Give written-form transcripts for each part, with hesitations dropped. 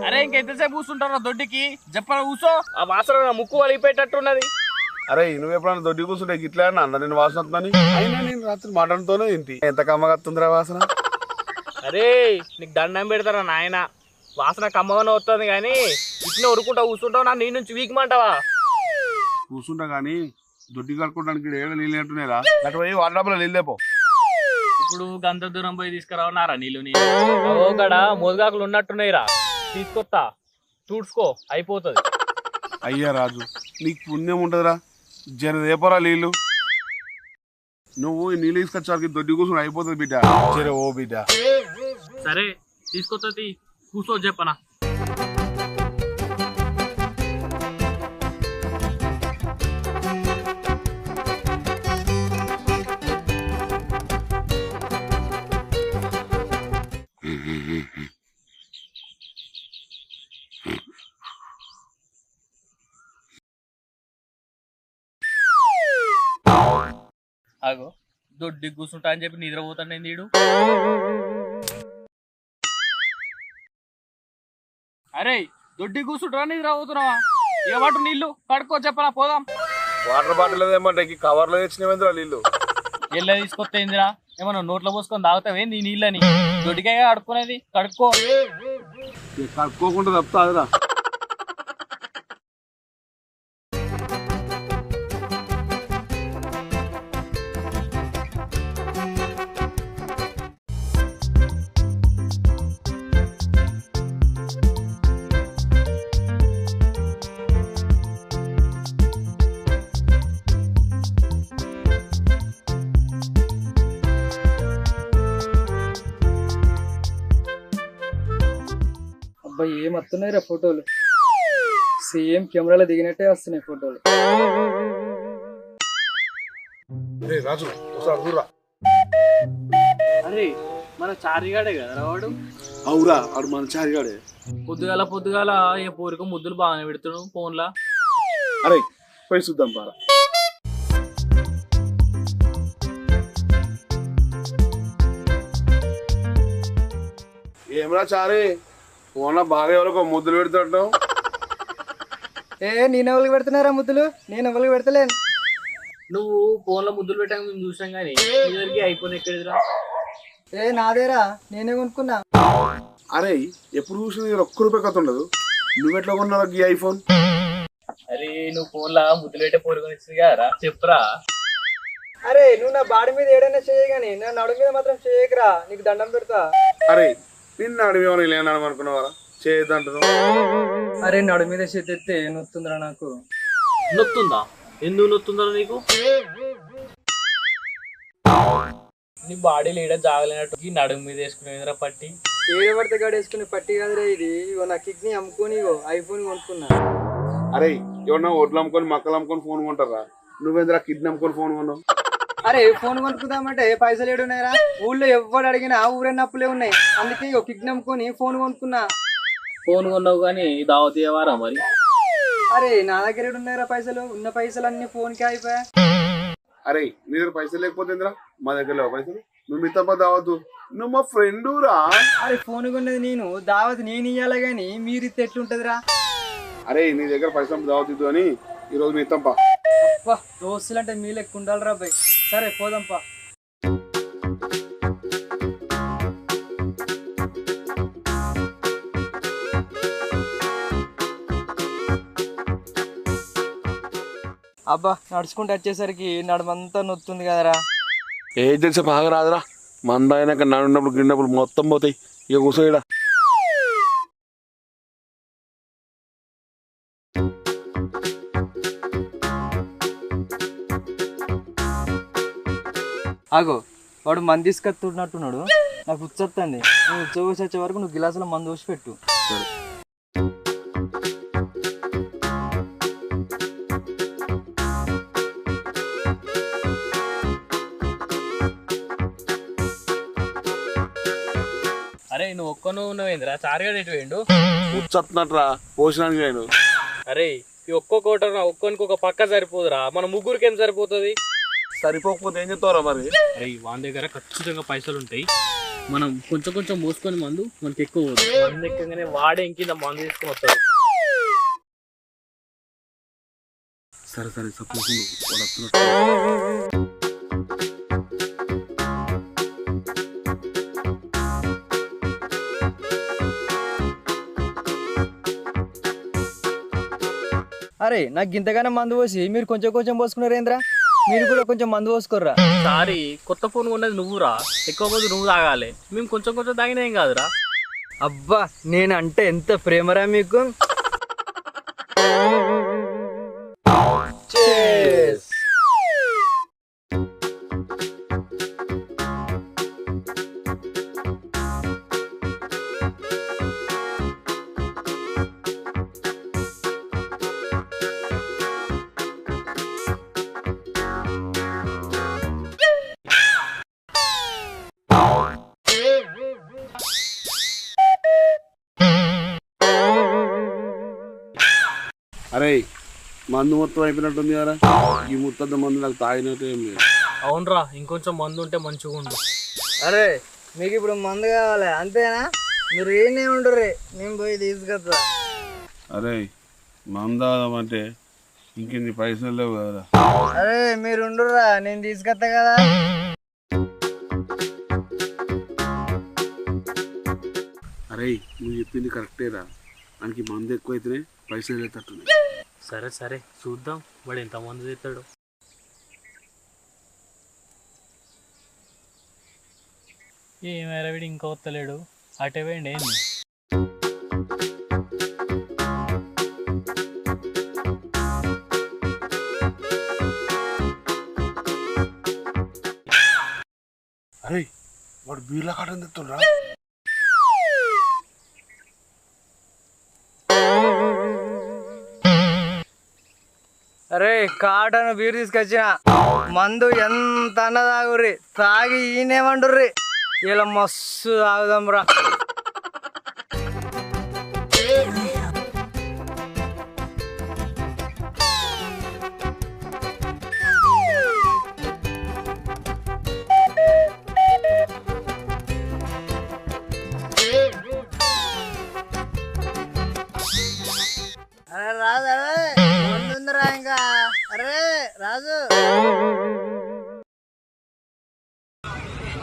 అరే ఇంకెంతసేపు కూర్చుంటారా దొడ్డికి చెప్పరా కూర్చో. ఆ వాసన ముక్కు వలిగిపోయేటట్టున్నది. అరే నువ్వు ఎప్పుడన్నా దొడ్డి కూర్చుంటే గిట్లా అన్న నేను వాసన వస్తుందని అయినా నేను రాత్రి మటన్తోనే ఏంటి ఎంత కమ్మగత్తుందిరా వాసన. అరే నీకు దండం పెడతారా నాయన, వాసన కమ్మగానే వస్తుంది కానీ ఇట్లా ఉరుకుంటా కూర్చుంటావు. నా నీ నుంచి వీకమంటావా? కూర్చుంటా కానీ దొడ్డి కడుక్కోవడానికి ఏడ నీళ్ళు అంటున్నారా అటు పోయి వాటర్ డబ్బులో నీళ్ళు లేపో. ఇప్పుడు గంత దూరం పోయి తీసుకురావన్నారా నీళ్ళు? గడ మోదుగాకులు ఉన్నట్టున్నాయిరా, తీసుకొస్తా చూడ్చుకో అయిపోతుంది. అయ్యా రాజు నీకు పుణ్యం ఉంటుందిరా, జర రేపరా నీళ్ళు. నువ్వు ఈ నీళ్ళు తీసుకొచ్చారికి దొడ్డి కూర్చుని అయిపోతుంది బిడ్డ. జర ఓ బిడ్డ. సరే తీసుకొస్తుంది కూర్చో చెప్పనా. అగో దొడ్డి కూర్చుంటా అని చెప్పి నిద్రపోతాను నేను నీడు. అరే దొడ్డి కూర్చుంటా నిద్రపోతున్నావా? ఏమంటు నీళ్ళు కడుక్కో చెప్పనా పోదాం. వాటర్ బాటిల్ ఏమంటే కవర్లో తెచ్చినవేంద్రా నీళ్ళు? ఎల్ల తీసుకొస్తే ఏందిరా, ఏమన్నా నోట్లో పోసుకొని తాగుతావే నీ నీళ్ళని? దొడ్డికాయ కడుక్కునేది కడుక్కో. కడుక్కోకుండా తప్పుతాదిరా. అబ్బాయి ఏం వస్తున్నాయి రా ఫోటోలు, సేమ్ కెమెరాలో దిగినట్టే వస్తున్నాయి ఫోటోలు. రాజు ఒకసారి చూడరా. అరే మన చారిగాడే కదా వాడు? అవురా ఆడు మన చారిగాడే. పొద్దుగాల ఏ పూరిక ముద్దులు బాగానే పెడుతుడు ఫోన్లా. అరే పోయి చూద్దాం పారా. ఏమరా చారి ఫోన్లో బాగా ఎవరికో ముద్దులు పెడుతుంటావు? నేను ఎవరికి పెడుతున్నారా ముద్దులు? నేను ఎవరికి పెడతలేను. నువ్వు ఫోన్లో ముద్దులు పెట్టాక మేము చూసాం కానీ అందరికి ఐఫోన్ ఎక్కడిదిరా? నాదేరా, నేనే కొనుక్కున్నా. అరే ఎప్పుడు చూసిన ఒక్క రూపాయి కథ ఉండదు, నువ్వెట్లా కొన్నావు ఈ ఐఫోన్? అరే నువ్వు ఫోన్లో ముద్దులు పెట్టే పూరుకొని ఇస్తుంది కదరా చెప్పురా. అరే నువ్వు నా బాడీ మీద ఏడైనా చేయగాని నా నడు మీద మాత్రం చేయకరా, నీకు దండం పెడతా. అరే నిన్న అడిగేమని లేనాడు అనుకున్నావారా? చేయొద్దంటున్నావు. అరే నడు మీద చేతే నొత్తుందిరా నాకు. నొత్తుందా? ఎందుకు నొత్తుందా నీకు? నీ బాడీ లీడ జాగలేనట్టు ఈ నడుము మీద వేసుకునేదిరా పట్టి. ఏడబడితే గాడు వేసుకునే పట్టి కాదురా ఇది. ఇగో నా కిడ్నీ అమ్ముకొని ఇగో ఐఫోన్ కొనుక్కున్నా. అరే ఎవరన్నా ఒడ్లు అమ్ముకొని మక్కలు అమ్ముకొని ఫోన్ కొంటారా? నువ్వేంద్రా కిడ్నీ అమ్ముకొని ఫోన్ కొన్నావు? అరే ఫోన్ కొనుక్కుందామంటే పైసలు ఏడున్నాయరా? ఊళ్ళో ఎవరు అడిగినా ఊరైన అప్పులే ఉన్నాయి, అందుకే ఇగో కిడ్నీ అమ్ముకొని ఫోన్ కొనుక్కున్నా. ఫోన్ కొన్నావు కానీ దావత్ ఇవ్వరా మరి? అరే నా దగ్గర ఏడున్నాయరా పైసలు? ఉన్న పైసలు అన్ని ఫోన్కే అయిపోయా. అరే నీ దగ్గర పైసలు లేకపోతేంద్రా? మా దగ్గర లేవు పైసలు, నువ్వు మీ తప్ప దావద్దు, నువ్వు మా ఫ్రెండురా. అరే ఫోన్ కొన్నది నేను, దావత్ నేను ఇయ్యాల గాని మీరిస్తే ఎట్లుంటదిరా? అరే నీ దగ్గర పైసలు దావద్దు అని ఈరోజు మీ తప్ప. అబ్బా దోస్తులు అంటే మీ లెక్క ఉండాలిరా బాయ్. సరే పోదాంపా. అబ్బా నడుచుకుంటూ వచ్చేసరికి నడుమంతా నొత్తుంది కదరా. ఏం తెలిసే బాగా రాదురా, మంద అయినాక నడున్నప్పుడు గిన్నప్పుడు మొత్తం పోతాయి. ఇక కూర్చోయిడా. ఆగో వాడు మంది తీసుకొస్తున్నట్టున్నాడు, నాకు ఉచ్చొస్తుంది. నువ్వు ఉచ్చోసి వచ్చే వరకు నువ్వు గిలాసులో మందు పోసి పెట్టు. అరే నువ్వు ఒక్కను ఉన్నవేంద్రా? చారుగాడు ఎటు వేయండు? కూర్చొస్తున్నట్రా పోసినానికి నేను. అరే ఈ ఒక్కొక్కటి ఒక్కొనికి ఒక పక్క సరిపోదురా, మన ముగ్గురికి ఏం సరిపోతుంది? సరిపోకపోతే ఏం చెప్తావురా మరి? అరే వాని దగ్గర ఖచ్చితంగా పైసలు ఉంటాయి. మనం కొంచెం కొంచెం మోసుకొని మందు మనకి ఎక్కువ మందు ఎక్కగానే వాడే ఇంకింద మందు తీసుకొని వస్తాడు. సరే సరే సపోజ్ వాడు వస్తున్నట్టు. అరే నాకు ఇంతగానో మందు పోసి మీరు కొంచెం కొంచెం పోసుకున్నారేంద్రా? మీరు కూడా కొంచెం మందు పోసుకోర్రా. సారీ కొత్త ఫోన్ కొన్నది నువ్వురా, ఎక్కువ మంది నువ్వు తాగాలి, మేము కొంచెం కొంచెం తాగినా ఏం కాదురా. అబ్బా నేను అంటే ఎంత ప్రేమరా మీకు. అరే మందు మొత్తం అయిపోయినట్టుంది కదా, ఈ ముత్తద్ద మందు నాకు తాగినట్టు ఏం లేదు. అవునరా, ఇంకొంచెం మందు ఉంటే మంచిగా ఉండు. అరే మీకు ఇప్పుడు మందు కావాలి అంతేనా? మీరు ఏనే ఉండరు, నేను పోయి తీసుకొస్తా. అరే మందు తాగమంటే ఇంకెన్ని పైసలు లేవు కదరా. అరే మీరు ఉండుర్రా, నేను తీసుకొస్తా కదా. అరే నువ్వు చెప్పింది కరెక్టేరా, మనకి మందు ఎక్కువైతేనే పైసలు వెళ్ళేటట్టున్నాయి. సరే సరే చూద్దాం వాడు ఎంత మందు తెస్తాడు. ఏమైనా వీడు ఇంకా వస్తలేడు, అటే పోయిండి ఏంది? అరే వాడు బీర్ల కాటం తెస్తుండ్రా. అరే కాటను బీరు తీసుకొచ్చిన, మందు ఎంత అన్న తాగుర్రి, తాగి ఈయనేమంటుర్రి, ఇలా మస్తు తాగుదాం రా. అరే రాజు, అరే ముందుందిరా ఇంకా. అరే రాజు,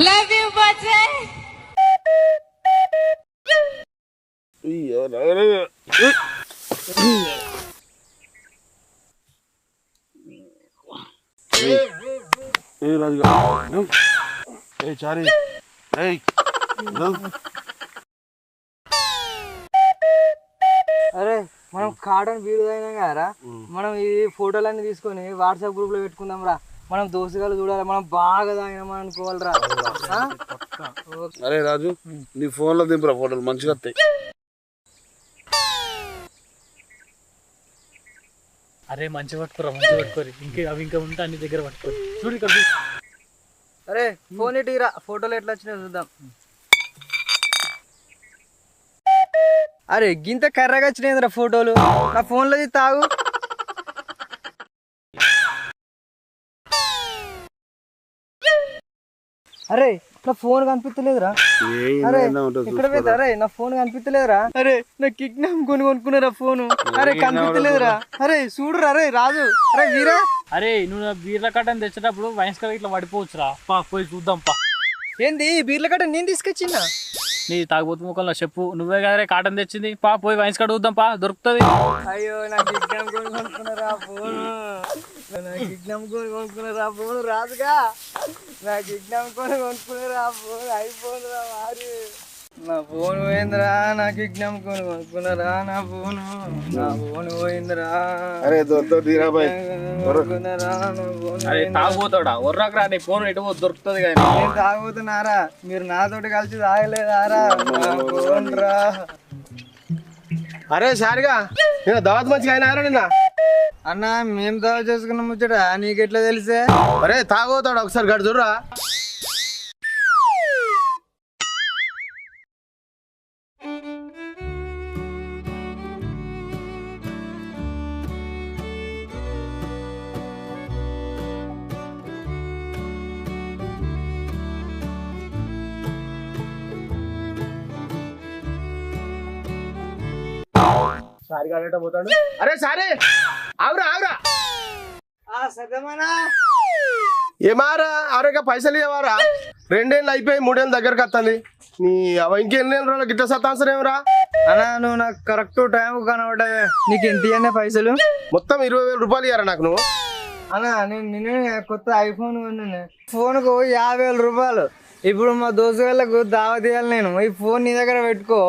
Love you, buddy. ఏ రాజు ఏ చారి అరే మనం కాటన్ బీరు తాగినాం కదరా, మనం ఈ ఫోటోలన్నీ తీసుకొని వాట్సాప్ గ్రూప్ లో పెట్టుకుందాం రా. మనం దోస్తుగాలు చూడాలి, మనం బాగా తాగినామని అనుకోవాలిరా. అరే రాజు నీ ఫోన్ లో దింపురా ఫోటోలు మంచిగా వస్తాయి. అరే మంచి పట్టుకోరా, మంచి పట్టుకోరు, ఇంకా అవి ఇంకా ఉంటే అన్ని దగ్గర పట్టుకోరు. చూడు ఇక్కడ చూడు. అరే ఫోన్ ఇటీరా, ఫోటోలు ఎట్లా వచ్చినాయో చూద్దాం. అరే గింత కర్రగా వచ్చినాయిరా ఫోటోలు, నా ఫోన్లో తాగు. అరే నా ఫోన్ కనిపించలేదురా. అరే ఇక్కడ పోయింది, అరే నా ఫోన్ కనిపించలేదురా. అరే నా కిడ్నాప్ కొనుక్కున్నారా ఫోను. అరే కనిపించలేదురా. అరే చూడురా, అరే రాజు, అరే వీరా. అరే నువ్వు నా బీర్ల కట్టని తెచ్చేటప్పుడు వైన్స్ కలర్ ఇట్లా పడిపోవచ్చురా, పా పోయి చూద్దాం పా. ఏంది బీర్ల కట్ట నేను తీసుకొచ్చిందా? నీ తాగుబోతు ముఖంలో చెప్పు, నువ్వే కదా కాటన్ తెచ్చింది, పా పోయి వైన్స్ కాడ చూద్దాం పా, దొరుకుతుంది. అయ్యో నా కిడ్నాప్ కొనుక్కున్నారా ఫోను, నా కిడ్నాప్ కొనుక్కున్నారా ఫోను రాజుగా, నా కిడ్నాప్ కొనుక్కున్నారా ఫోన్, అయిపోను రా వారి. నా ఫోన్ పోయిందిరా, నా కిడ్నాప్ కొనుక్కున్నారా నా ఫోను, నా ఫోన్ పోయిందిరా. అరే కొనుక్కున్నారా నా ఫోన్. అరే తాగుపోతాడా ఒర్రాకరా, నీ ఫోన్ ఎటు దొరుకుతుంది కానీ. నేను తాగుతున్నారా, మీరు నాతోటి కలిసి తాగలేదారా నా ఫోన్ రా. అరే సారిగా నేను దావత్ మంచిగా అయినా నిన్న. అన్న మేము దావా చేసుకున్న ముచ్చట నీకెట్లా తెలిసే? అరే తాగోతాడు ఒకసారి గడు చూడరా. సారి కాడేట పోతాడు. అరే సారీ ఆవురా ఆవురా సత్యమనా ఏమారా ఆరోగ్య పైసలు ఇవ్వరా 2 ఏళ్ళు అయిపోయి 3 ఏళ్ళు దగ్గరకు వస్తుంది నీ అవ ఇంకెన్ని రోజులు గిట్ట సత్తాన్సర్ ఏమరా అన్నా నువ్వు నాకు కరెక్ట్ టైం కనబడ్డావే. నీకు ఎంత ఇవ్వనే పైసలు? మొత్తం 20,000 రూపాయలు ఇవ్వరా నాకు నువ్వు. అన్నా నేను కొత్త ఐఫోన్ కొన్నాను. ఫోన్కు 50,000 రూపాయలు. ఇప్పుడు మా దోస్తు వాళ్ళకు దావత్ ఇవ్వాలి. నేను ఈ ఫోన్ నీ దగ్గర పెట్టుకో,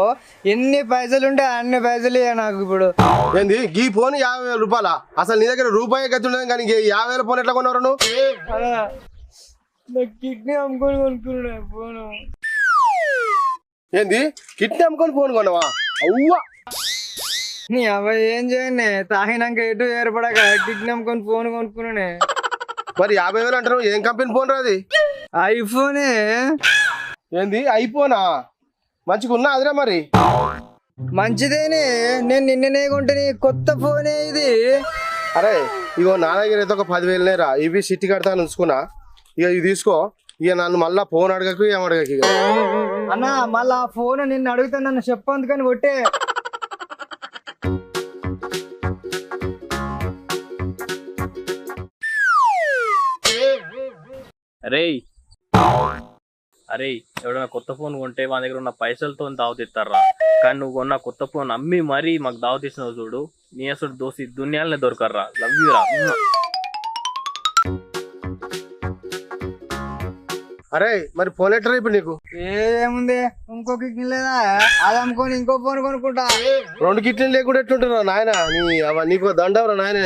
ఎన్ని పైసలు ఉంటే అన్ని పైసలు ఇవ్వ నాకు. ఇప్పుడు ఏంది ఈ ఫోన్ 50,000 రూపాయలా? అసలు నీ దగ్గర రూపాయి గతి ఉండదు కానీ 50,000 ఫోన్ ఎట్లా కొన్నారు నువ్వు? అన్నా నాకు కిడ్నీ అమ్ముకొని కొనుక్కున్నా ఫోను. ఏంది కిడ్నీ అమ్ముకొని ఫోన్ కొన్నావా? అవ్వా నీ అబ్బాయి ఏం చేయండి, తాగినాక ఎటు ఏర్పడక కిడ్నీ అమ్ముకొని ఫోన్ కొనుక్కున్నానే. మరి 50,000 అంటారు, ఏం కంపెనీ ఫోన్ రాది? ఐఫోనే. ఏంది ఐఫోనా? మంచిగా ఉన్నా అదిరా మరి. మంచిదేనే, నేను నిన్ననే కొంటే కొత్త ఫోనే ఇది. అరే ఇగో నా దగ్గర అయితే ఒక 10,000 రా, ఇవి సిట్టి కడతాను ఉంచుకున్నా. ఇక ఇవి తీసుకో, ఇక నన్ను మళ్ళా ఫోన్ అడగకు ఏం అడగకు. ఇక అన్న మళ్ళా ఆ ఫోన్ నిన్ను అడుగుతా, నన్ను చెప్పందుకని కొట్టే. అరే ఎవడన్నా కొత్త ఫోన్ కొంటే మన దగ్గర ఉన్న పైసలతో దావత్ ఇస్తారా? కానీ నువ్వు కొన్న కొత్త ఫోన్ అమ్మి మరీ మాకు దావత్ ఇచ్చినావు చూడు. నీ అసలు దోసి దునియాలనే దొరకర్రా. లవ్ యూ రా. అరే మరి ఫోన్ ఎట్రా ఇప్పుడు నీకు? ఏముంది, ఇంకో కిడ్నీ లేదా? అది అమ్ముకొని ఇంకో ఫోన్ కొనుక్కుంటా. 2 కిడ్నీలు లేకుండా ఎట్లుంటున్నావు నాయన? నీ నీకు దండవరా నాయన.